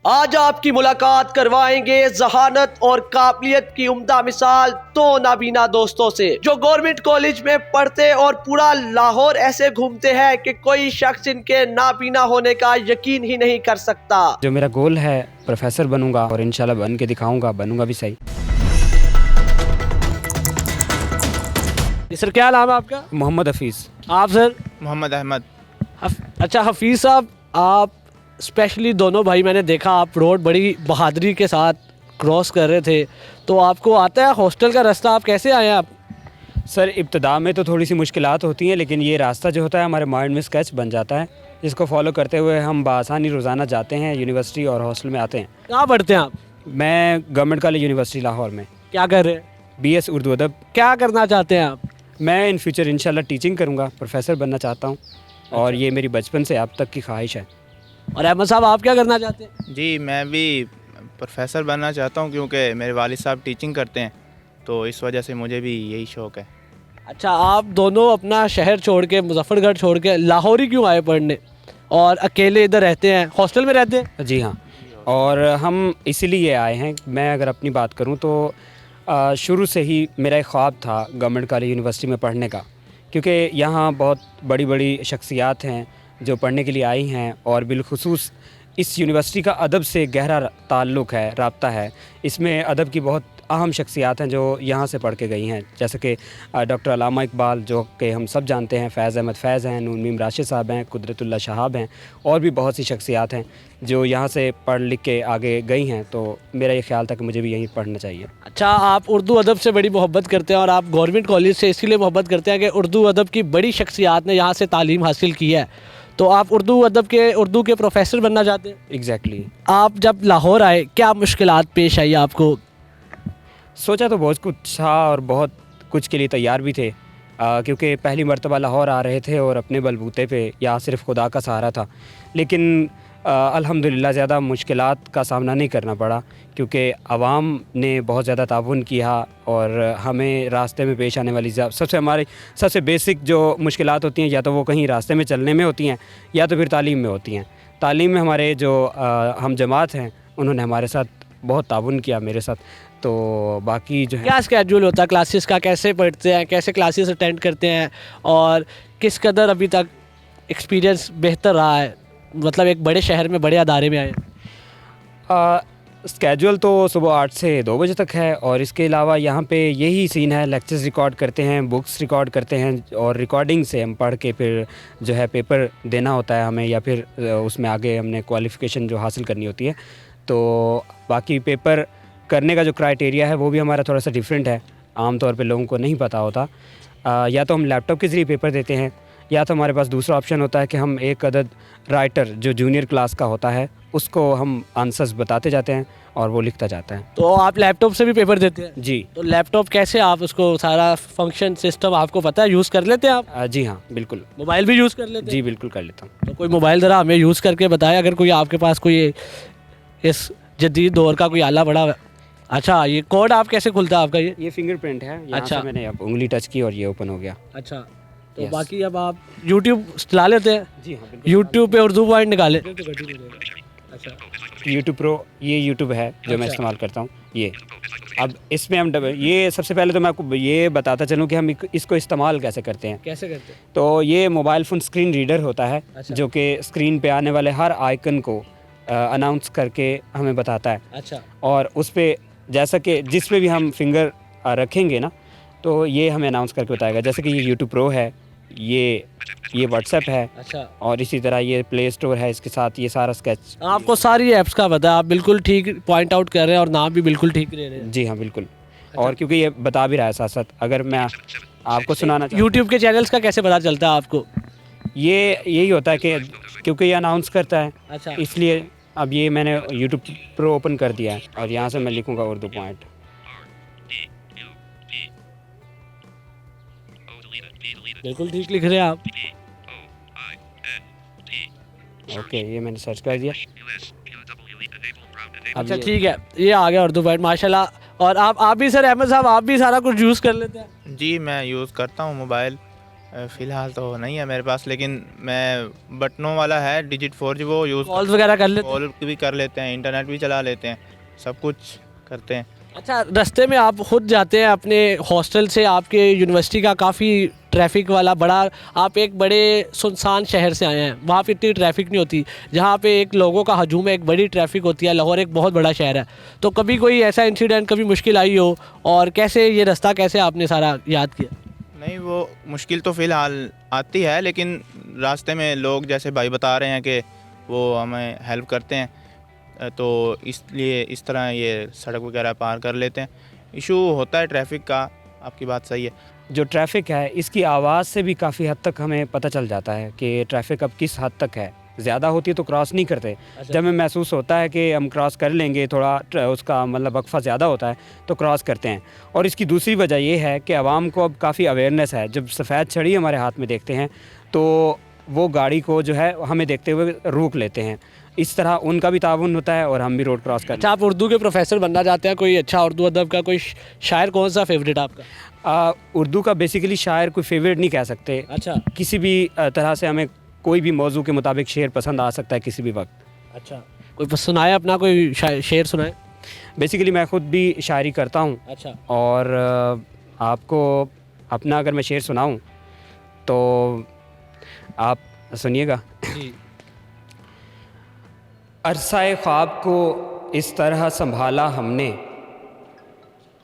आज आपकी मुलाकात करवाएंगे जहानत और काबिलियत की उम्दा मिसाल दो नाबीना दोस्तों से जो गवर्नमेंट कॉलेज में पढ़ते और पूरा लाहौर ऐसे घूमते हैं कि कोई शख्स इनके नाबीना होने का यकीन ही नहीं कर सकता। जो मेरा गोल है प्रोफेसर बनूंगा और इंशाल्लाह बन के दिखाऊंगा, बनूंगा भी सही। सर क्या नाम है आपका? मोहम्मद हफीज़। आप सर? मोहम्मद अहमद। अच्छा हफीज़ साहब, आप स्पेशली दोनों भाई मैंने देखा आप रोड बड़ी बहादुरी के साथ क्रॉस कर रहे थे, तो आपको आता है हॉस्टल का रास्ता? आप कैसे आए आप? सर इब्तदा में तो थोड़ी सी मुश्किलात होती हैं, लेकिन ये रास्ता जो होता है हमारे माइंड में स्केच बन जाता है, जिसको फॉलो करते हुए हम बआसानी रोज़ाना जाते हैं यूनिवर्सिटी और हॉस्टल में आते हैं। कहाँ पढ़ते हैं आप? मैं गवर्नमेंट कॉलेज यूनिवर्सिटी लाहौर में। क्या कर रहे हैं? BS उर्दू अदब। क्या करना चाहते हैं आप? मैं इन फ्यूचर इंशाल्लाह टीचिंग करूँगा, प्रोफेसर बनना चाहता हूँ और ये मेरी बचपन से अब तक की ख्वाहिश है। और अहमद साहब आप क्या करना चाहते हैं? जी मैं भी प्रोफेसर बनना चाहता हूँ क्योंकि मेरे वालिद साहब टीचिंग करते हैं, तो इस वजह से मुझे भी यही शौक़ है। अच्छा, आप दोनों अपना शहर छोड़ के, मुजफ्फरगढ़ छोड़ के लाहौर ही क्यों आए पढ़ने और अकेले इधर रहते हैं, हॉस्टल में रहते हैं? जी हाँ, और हम इसीलिए आए हैं। मैं अगर अपनी बात करूँ तो शुरू से ही मेरा एक ख्वाब था गवर्नमेंट कॉलेज यूनिवर्सिटी में पढ़ने का, क्योंकि यहाँ बहुत बड़ी बड़ी शख्सियात हैं जो पढ़ने के लिए आई हैं और बिलखुसूस इस यूनिवर्सिटी का अदब से गहरा ताल्लुक़ है, राब्ता है। इसमें अदब की बहुत अहम शख्सियात हैं जो यहाँ से पढ़ के गई हैं, जैसे कि डॉक्टर अल्लामा इकबाल जो कि हम सब जानते हैं, फ़ैज़ अहमद फ़ैज़ हैं, नून मीम राशिद साहब हैं, कुदरतुल्लाह शहाब हैं, और भी बहुत सी शख्सियात हैं जो यहाँ से पढ़ लिख के आगे गई हैं। तो मेरा ये ख्याल था कि मुझे भी यहीं पढ़ना चाहिए। अच्छा, आप उर्दू अदब से बड़ी मोहब्बत करते हैं और आप गवर्नमेंट कॉलेज से इसीलिए मोहब्बत करते हैं कि उर्दू अदब की बड़ी शख्सियात ने यहाँ से तालीम हासिल की है, तो आप उर्दू के प्रोफेसर बनना चाहते हैं? एग्जैक्टली। आप जब लाहौर आए क्या मुश्किलात पेश आई आपको? सोचा तो बहुत कुछ था और बहुत कुछ के लिए तैयार भी थे, क्योंकि पहली मर्तबा लाहौर आ रहे थे और अपने बलबूते पे यहाँ सिर्फ खुदा का सहारा था। लेकिन अल्हम्दुलिल्लाह ज़्यादा मुश्किलात का सामना नहीं करना पड़ा, क्योंकि आवाम ने बहुत ज़्यादा ताउन किया और हमें रास्ते में पेश आने वाली सबसे बेसिक जो मुश्किलात होती हैं, या तो वो कहीं रास्ते में चलने में होती हैं या तो फिर तालीम में होती हैं। तालीम में हमारे जो हम जमात हैं उन्होंने हमारे साथ बहुत ताउन किया, मेरे साथ। तो बाकी जो है, क्या स्केड्यूल होता है क्लासेस का? कैसे पढ़ते हैं, कैसे क्लासेस अटेंड करते हैं और किस कदर अभी तक एक्सपीरियंस बेहतर रहा है, मतलब एक बड़े शहर में, बड़े अदारे में आए? स्केड्यूल तो सुबह 8 से 2 बजे तक है, और इसके अलावा यहाँ पे यही सीन है, लेक्चर्स रिकॉर्ड करते हैं, बुक्स रिकॉर्ड करते हैं, और रिकॉर्डिंग से हम पढ़ के फिर जो है पेपर देना होता है हमें, या फिर उसमें आगे हमने क्वालिफ़िकेशन जो हासिल करनी होती है। तो बाकी पेपर करने का जो क्राइटेरिया है वो भी हमारा थोड़ा सा डिफरेंट है, आम तौर पे लोगों को नहीं पता होता। या तो हम लैपटॉप के ज़रिए पेपर देते हैं, या तो हमारे पास दूसरा ऑप्शन होता है कि हम एक अदद राइटर जो जूनियर क्लास का होता है उसको हम आंसर्स बताते जाते हैं और वो लिखता जाता है। तो आप लैपटॉप से भी पेपर देते हैं? जी। तो लैपटॉप कैसे, आप उसको सारा फंक्शन सिस्टम आपको पता है, यूज़ कर लेते हैं आप? जी हाँ बिल्कुल। मोबाइल भी यूज़ कर लेते हैं? जी बिल्कुल कर लेता हूँ। तो कोई मोबाइल ज़रा हमें यूज़ करके बताएं, अगर कोई आपके पास कोई इस जदीद दौर का कोई आला बड़ा। अच्छा, ये कोड आप कैसे खुलता है आपका? ये फिंगरप्रिंट है, यहाँ अच्छा। से मैंने अब उंगली टच की और ये ओपन हो गया। अच्छा, तो Yes. बाकी अब आप यूट्यूब चला लेते हैं? जी हाँ बिल्कुल। यूट्यूब पे उर्दू पॉइंट निकाले? अच्छा, यूट्यूब प्रो, ये यूट्यूब है जो मैं अच्छा। इस्तेमाल करता हूँ। ये अब इसमें हम ये सबसे पहले तो मैं आपको ये बताता चलूँ कि हम इसको इस्तेमाल कैसे करते हैं। कैसे करते हैं? तो ये मोबाइल फ़ोन स्क्रीन रीडर होता है, अच्छा। जो कि स्क्रीन पे आने वाले हर आइकन को अनाउंस करके हमें बताता है, अच्छा, और उस पे जैसा कि जिस पे भी हम फिंगर रखेंगे ना, तो ये हमें अनाउंस करके बताएगा। जैसे कि ये यूट्यूब प्रो है, ये व्हाट्सएप है, अच्छा। और इसी तरह ये प्ले स्टोर है, इसके साथ ये सारा स्केच। आपको सारी ऐप्स का पता है, आप बिल्कुल ठीक पॉइंट आउट कर रहे हैं और नाम भी बिल्कुल ठीक ले रहे हैं। जी हाँ बिल्कुल। और क्योंकि ये बता भी रहा है साथ साथ, अगर मैं आपको सुनाना चाहूँ, यूट्यूब के चैनल्स का कैसे पता चलता है आपको? ये यही होता है कि क्योंकि ये अनाउंस करता है, अच्छा, इसलिए अब ये मैंने यूट्यूब प्रो ओपन कर दिया है और यहाँ से मैं लिखूँगा उर्दू पॉइंट। बिल्कुल ठीक लिख रहे हैं आप। ओके, ये मैंने सर्च कर दिया। अच्छा ठीक है, ये आ गया उर्दू पॉइंट, माशाल्लाह। और आप भी सर, अहमद साहब, आप भी सारा कुछ यूज़ कर लेते हैं? जी मैं यूज़ करता हूँ मोबाइल, फ़िलहाल तो नहीं है मेरे पास, लेकिन मैं बटनों वाला है डिजिट 4G, वो यूज़ कॉल्स वगैरह कर लेते हैं? कॉल भी कर लेते हैं, इंटरनेट भी चला लेते हैं, सब कुछ करते हैं। अच्छा, रास्ते में आप खुद जाते हैं अपने हॉस्टल से, आपके यूनिवर्सिटी का काफ़ी ट्रैफिक वाला बड़ा, आप एक बड़े सुनसान शहर से आए हैं, वहाँ पे इतनी ट्रैफिक नहीं होती, जहाँ पे एक लोगों का हजूम है, एक बड़ी ट्रैफिक होती है। लाहौर एक बहुत बड़ा शहर है, तो कभी कोई ऐसा इंसिडेंट, कभी मुश्किल आई हो, और कैसे ये रास्ता कैसे आपने सारा याद किया? नहीं, वो मुश्किल तो फ़िलहाल आती है, लेकिन रास्ते में लोग जैसे भाई बता रहे हैं कि वो हमें हेल्प करते हैं, तो इसलिए इस तरह ये सड़क वगैरह पार कर लेते हैं। इशू होता है ट्रैफिक का, आपकी बात सही है। जो ट्रैफ़िक है इसकी आवाज़ से भी काफ़ी हद तक हमें पता चल जाता है कि ट्रैफिक अब किस हद तक है। ज़्यादा होती है तो क्रॉस नहीं करते। जब हमें महसूस होता है कि हम क्रॉस कर लेंगे, थोड़ा उसका मतलब वक्फा ज़्यादा होता है, तो क्रॉस करते हैं। और इसकी दूसरी वजह ये है कि आवाम को अब काफ़ी अवेयरनेस है। जब सफ़ेद छड़ी हमारे हाथ में देखते हैं तो वो गाड़ी को जो है हमें देखते हुए रोक लेते हैं। इस तरह उनका भी ताउन होता है और हम भी रोड क्रॉस करते अच्छा, आप उर्दू के प्रोफेसर बनना चाहते हैं, कोई अच्छा उर्दू अदब का कोई शायर कौन सा फेवरेट आपका? हैं। उर्दू का बेसिकली शायर कोई फेवरेट नहीं कह सकते। अच्छा किसी भी तरह से हमें कोई भी मौजू के मुताबिक शेर पसंद आ सकता है किसी भी वक्त। अच्छा, कोई सुनाए अपना, कोई शेर सुनाए। बेसिकली मैं ख़ुद भी शायरी करता हूँ। अच्छा, और आपको अपना अगर मैं शेर सुनाऊँ तो आप सुनिएगा। जी। अरसाए ख्वाब को इस तरह संभाला हमने,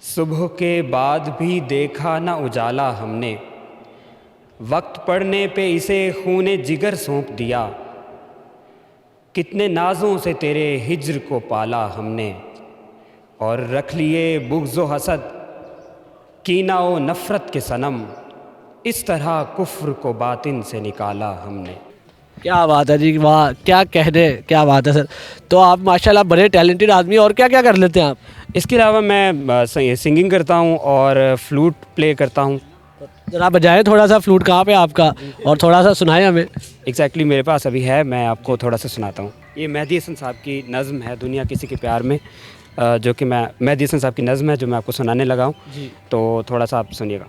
सुबह के बाद भी देखा ना उजाला हमने। वक्त पड़ने पे इसे खूने जिगर सौंप दिया, कितने नाज़ों से तेरे हिज्र को पाला हमने। और रख लिए बुग़्ज़ व हसद, कीना व नफ़रत के सनम, इस तरह कुफ्र को बातिन से निकाला हमने। क्या बात है जी, वाह, क्या कहने, क्या बात है सर। तो आप माशाल्लाह बड़े टैलेंटेड आदमी, और क्या क्या कर लेते हैं आप? इसके अलावा मैं सिंगिंग करता हूँ और फ्लूट प्ले करता हूँ। जरा बजाएं थोड़ा सा, फ्लूट कहाँ पे आपका, और थोड़ा सा सुनाएं हमें। एग्जैक्टली मेरे पास अभी है, मैं आपको थोड़ा सा सुनाता हूँ। ये मेहदी हसन साहब की नज़्म है, दुनिया किसी के प्यार में, जो कि मैं मेहदी हसन साहब की नज़्म है जो मैं आपको सुनाने लगा हूँ। जी। तो थोड़ा सा आप सुनिएगा।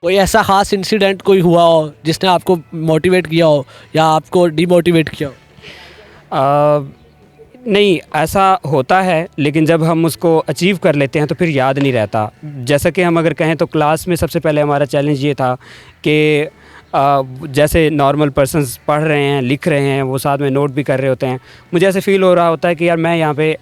कोई ऐसा ख़ास इंसिडेंट कोई हुआ हो जिसने आपको मोटिवेट किया हो या आपको डीमोटिवेट किया हो? नहीं, ऐसा होता है, लेकिन जब हम उसको अचीव कर लेते हैं तो फिर याद नहीं रहता। जैसा कि हम अगर कहें तो क्लास में सबसे पहले हमारा चैलेंज ये था कि जैसे नॉर्मल पर्सन्स पढ़ रहे हैं, लिख रहे हैं, वो साथ में नोट भी कर रहे होते हैं, मुझे ऐसे फ़ील हो रहा होता है कि यार मैं यहाँ पे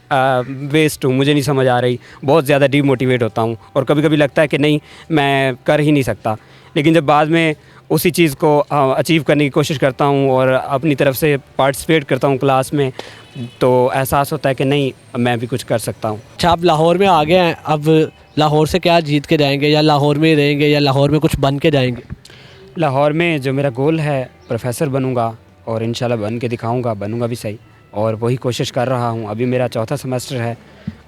वेस्ट हूँ, मुझे नहीं समझ आ रही, बहुत ज़्यादा डीमोटिवेट होता हूँ और कभी कभी लगता है कि नहीं, मैं कर ही नहीं सकता। लेकिन जब बाद में उसी चीज़ को अचीव करने की कोशिश करता हूँ और अपनी तरफ से पार्टिसिपेट करता हूँ क्लास में, तो एहसास होता है कि नहीं, मैं भी कुछ कर सकता हूँ। अच्छा, आप लाहौर में आ गए हैं, अब लाहौर से क्या जीत के जाएंगे, या लाहौर में ही रहेंगे, या लाहौर में कुछ बन के जाएंगे? लाहौर में जो मेरा गोल है, प्रोफेसर बनूंगा और इंशाल्लाह बन के दिखाऊंगा, बनूंगा भी सही, और वही कोशिश कर रहा हूँ। अभी मेरा चौथा सेमेस्टर है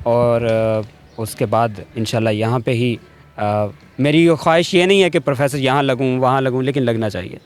और उसके बाद इंशाल्लाह यहाँ पे ही मेरी ख्वाहिश ये नहीं है कि प्रोफेसर यहाँ लगूँ वहाँ लगूँ, लेकिन लगना चाहिए।